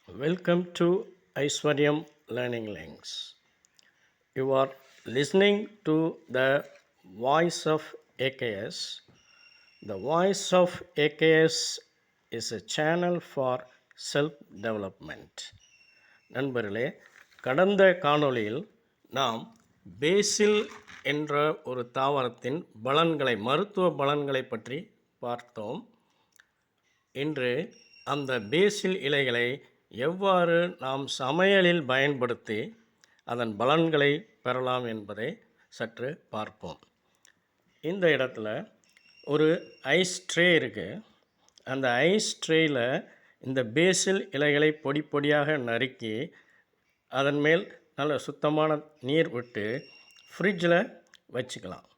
Welcome to Aiswaryam Learning Links. You are listening to the Voice of AKS. The Voice of AKS is a channel for self-development. நண்பர்களே, கடந்த காணொளியில் நாம் பேசில் என்ற ஒரு தாவரத்தின் மருத்துவ பலன்களை பற்றி பார்த்தோம். இன்று அந்த பேசில் இலைகளை எவ்வாறு நாம் சமையலில் பயன்படுத்தி அதன் பலன்களை பெறலாம் என்பதை சற்று பார்ப்போம். இந்த இடத்துல ஒரு ஐஸ் ட்ரே இருக்குது. அந்த ஐஸ் ட்ரேயில் இந்த பேசில் இலைகளை பொடி பொடியாக நறுக்கி அதன் மேல் நல்ல சுத்தமான நீர் விட்டு ஃப்ரிட்ஜில் வச்சுக்கலாம்.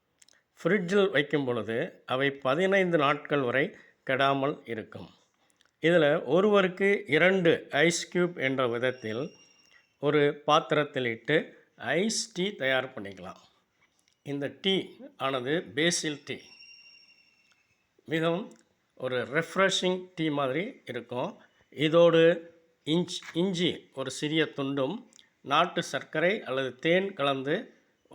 ஃப்ரிட்ஜில் வைக்கும் பொழுது அவை 15 நாட்கள் வரை கெடாமல் இருக்கும். இதில் ஒருவருக்கு 2 ஐஸ் க்யூப் என்ற விதத்தில் ஒரு பாத்திரத்தில் இட்டு ஐஸ் டீ தயார் பண்ணிக்கலாம். இந்த டீ ஆனது பேசில் டீ. மிகவும் ஒரு ரெஃப்ரெஷிங் டீ மாதிரி இருக்கும். இதோடு இஞ்சி ஒரு சிறிய துண்டும் நாட்டு சர்க்கரை அல்லது தேன் கலந்து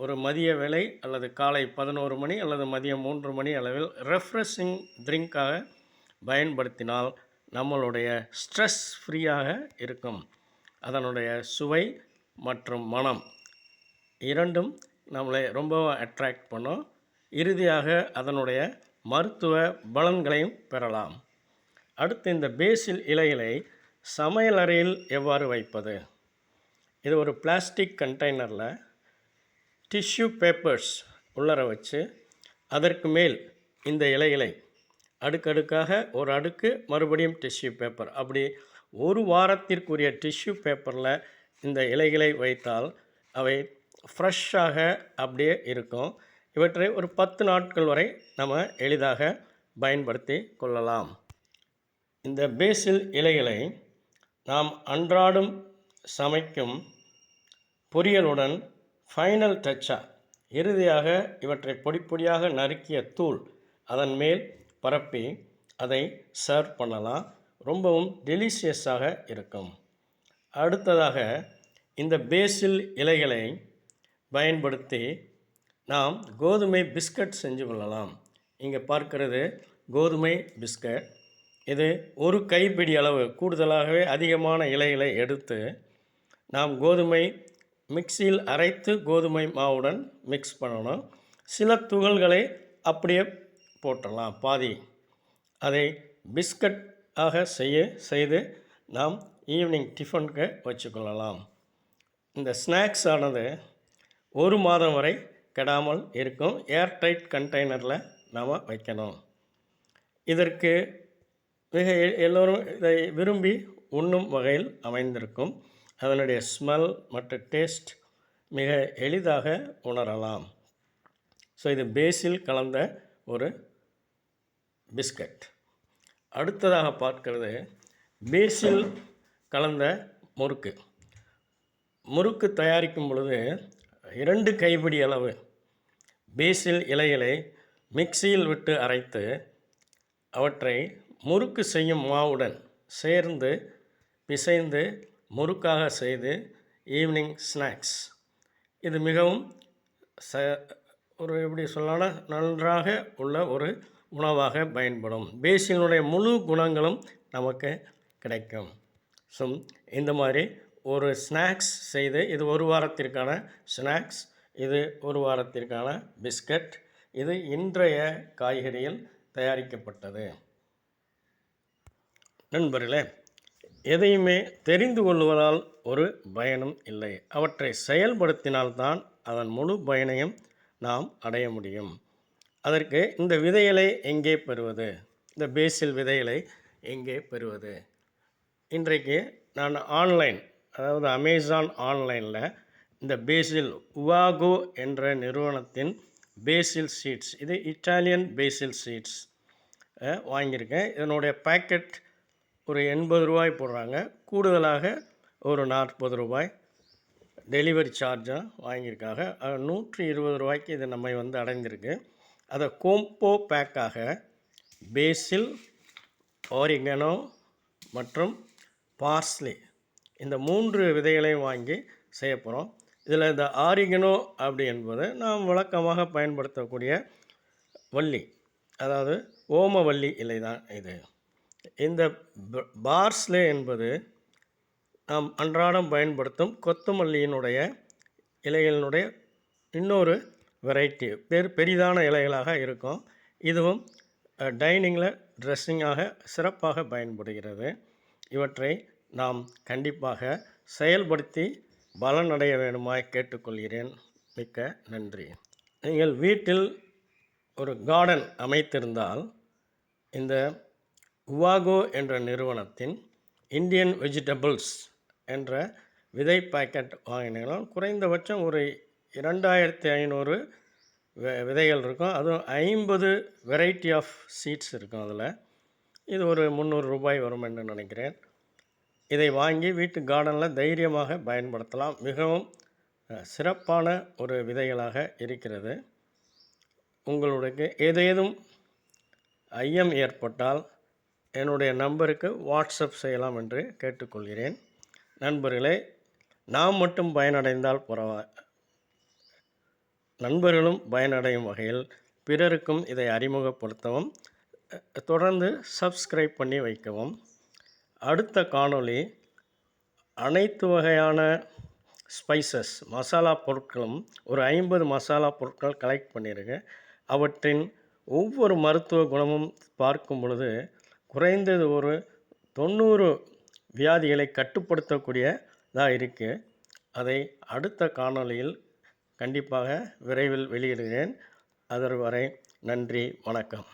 ஒரு மதிய வேளை அல்லது காலை 11 மணி அல்லது மதியம் 3 மணி அளவில் ரெஃப்ரெஷிங் ட்ரிங்காக பயன்படுத்தினால் நம்மளுடைய ஸ்ட்ரெஸ் ஃப்ரீயாக இருக்கும். அதனுடைய சுவை மற்றும் மனம் இரண்டும் நம்மளை ரொம்ப அட்ராக்ட் பண்ணும். இறுதியாக அதனுடைய மருத்துவ பலன்களையும் பெறலாம். அடுத்து இந்த பேசில் இலைகளை சமையல் அறையில் எவ்வாறு வைப்பது? இது ஒரு பிளாஸ்டிக் கண்டெய்னரில் டிஷ்யூ பேப்பர்ஸ் உள்ளர வச்சு அதற்கு மேல் இந்த இலைகளை அடுக்கடுக்காக ஒரு அடுக்கு மறுபடியும் டிஷ்யூ பேப்பர், அப்படி ஒரு வாரத்திற்குரிய டிஷ்யூ பேப்பரில் இந்த இலைகளை வைத்தால் அவை ஃப்ரெஷ்ஷாக அப்படியே இருக்கும். இவற்றை ஒரு 10 நாட்கள் வரை நம்ம எளிதாக பயன்படுத்தி கொள்ளலாம். இந்த பேசில் இலைகளை நாம் அன்றாடம் சமைக்கும் பொரியலுடன் ஃபைனல் டச்சாக இறுதியாக இவற்றை பொடி பொடியாக நறுக்கிய தூள் அதன் மேல் பரப்பி அதை சர்வ் பண்ணலாம். ரொம்பவும் டெலிஷியஸாக இருக்கும். அடுத்ததாக இந்த பேசில் இலைகளை பயன்படுத்தி நாம் கோதுமை பிஸ்கட் செஞ்சு கொள்ளலாம். இங்கே பார்க்கிறது கோதுமை பிஸ்கட். இது ஒரு கைப்பிடி அளவு கூடுதலாகவே அதிகமான இலைகளை எடுத்து நாம் கோதுமை மிக்சியில் அரைத்து கோதுமை மாவுடன் மிக்ஸ் பண்ணணும். சில துகள்களை அப்படியே போட்டலாம், பாதி. அதை பிஸ்கட் ஆக செய்து நாம் ஈவினிங் டிஃபனுக்கு வச்சுக்கொள்ளலாம். இந்த ஸ்நாக்ஸ் ஆனது 1 மாதம் வரை கெடாமல் இருக்கும். ஏர்டைட் கண்டெய்னரில் நாம் வைக்கணும். இதற்கு மிக எல்லோரும் இதை விரும்பி உண்ணும் வகையில் அமைந்திருக்கும். அதனுடைய ஸ்மெல் மற்றும் டேஸ்ட் மிக எளிதாக உணரலாம். ஸோ இது பேசில் கலந்த ஒரு பிஸ்கட். அடுத்ததாக பார்க்கிறது பேசில் கலந்த முறுக்கு. முறுக்கு தயாரிக்கும் பொழுது 2 கைப்பிடி அளவு பேசில் இலைகளை மிக்சியில் விட்டு அரைத்து அவற்றை முறுக்கு செய்யும் மாவுடன் சேர்ந்து பிசைந்து முறுக்காக செய்து ஈவினிங் ஸ்நாக்ஸ். இது மிகவும் ஒரு எப்படி சொல்லலாம், நன்றாக உள்ள ஒரு உணவாக பயன்படும். பேசிலினுடைய முழு குணங்களும் நமக்கு கிடைக்கும். ஸோ இந்த மாதிரி ஒரு ஸ்நாக்ஸ் செய்து, இது 1 வாரத்திற்கான ஸ்நாக்ஸ், இது 1 வாரத்திற்கான பிஸ்கட். இது இன்றைய காய்கறியில் தயாரிக்கப்பட்டது. நண்பர்களே, எதையுமே தெரிந்து கொள்வதால் ஒரு பயனும் இல்லை. அவற்றை செயல்படுத்தினால்தான் அதன் முழு பயனையும் நாம் அடைய முடியும். அதற்கு இந்த விதைகளை எங்கே பெறுவது? இந்த பேசில் விதைகளை எங்கே பெறுவது? இன்றைக்கு நான் ஆன்லைன், அதாவது அமேசான் ஆன்லைனில் இந்த பேசில் உவாகோ என்ற நிறுவனத்தின் பேசில் சீட்ஸ், இது இட்டாலியன் பேசில் சீட்ஸ் வாங்கியிருக்கேன். இதனுடைய பேக்கெட் ஒரு 80 ரூபாய் போடுறாங்க. கூடுதலாக ஒரு 40 ரூபாய் டெலிவரி சார்ஜாக வாங்கியிருக்காங்க. 120 ரூபாய்க்கு இது நம்மை அடைந்திருக்கு. அதை கோம்போ பேக்காக பேசில், ஆரிகனோ மற்றும் பார்ஸ்லி இந்த 3 விதைகளையும் வாங்கி செய்ய போகிறோம். இதில் இந்த ஆரிகனோ அப்படி என்பது நாம் வழக்கமாக பயன்படுத்தக்கூடிய வள்ளி, அதாவது ஓமவல்லி இலை தான் இது. இந்த பார்ஸ்லே என்பது நாம் அன்றாடம் பயன்படுத்தும் கொத்தமல்லியினுடைய இலைகளினுடைய இன்னொரு வெரைட்டி, பெரிதான இலைகளாக இருக்கும். இதுவும் டைனிங்கில் ட்ரெஸ்ஸிங்காக சிறப்பாக பயன்படுகிறது. இவற்றை நாம் கண்டிப்பாக செயல்படுத்தி பலனடைய வேண்டுமாய் கேட்டுக்கொள்கிறேன். மிக்க நன்றி. நீங்கள் வீட்டில் ஒரு கார்டன் அமைத்திருந்தால் இந்த உவாகோ என்ற நிறுவனத்தின் இந்தியன் வெஜிடபிள்ஸ் என்ற விதை பாக்கெட் வாங்கினீங்கன்னா குறைந்தபட்சம் ஒரு 2500 விதைகள் இருக்கும். அதுவும் 50 வெரைட்டி ஆஃப் சீட்ஸ் இருக்கும். அதில் இது ஒரு 300 ரூபாய் வரும் என்று நினைக்கிறேன். இதை வாங்கி வீட்டு கார்டனில் தைரியமாக பயன்படுத்தலாம். மிகவும் சிறப்பான ஒரு விதைகளாக இருக்கிறது. உங்களுக்கு ஏதேனும் ஐயம் ஏற்பட்டால் என்னுடைய நம்பருக்கு வாட்ஸ்அப் செய்யலாம் என்று கேட்டுக்கொள்கிறேன். நண்பர்களே, நாம் மட்டும் பயனடைந்தால் நண்பர்களும் பயனடையும் வகையில் பிறருக்கும் இதை அறிமுகப்படுத்தவும், தொடர்ந்து சப்ஸ்கிரைப் பண்ணி வைக்கவும். அடுத்த காணொளி அனைத்து வகையான ஸ்பைசஸ், மசாலா பொருட்களும் ஒரு 50 மசாலா பொருட்கள் கலெக்ட் பண்ணியிருக்கேன். அவற்றின் ஒவ்வொரு மருத்துவ குணமும் பார்க்கும் பொழுது குறைந்தது ஒரு 90 வியாதிகளை கட்டுப்படுத்தக்கூடியதாக இருக்குது. அதை அடுத்த காணொளியில் கண்டிப்பாக விரைவில் வெளியிடுகிறேன். அதுவரை நன்றி, வணக்கம்.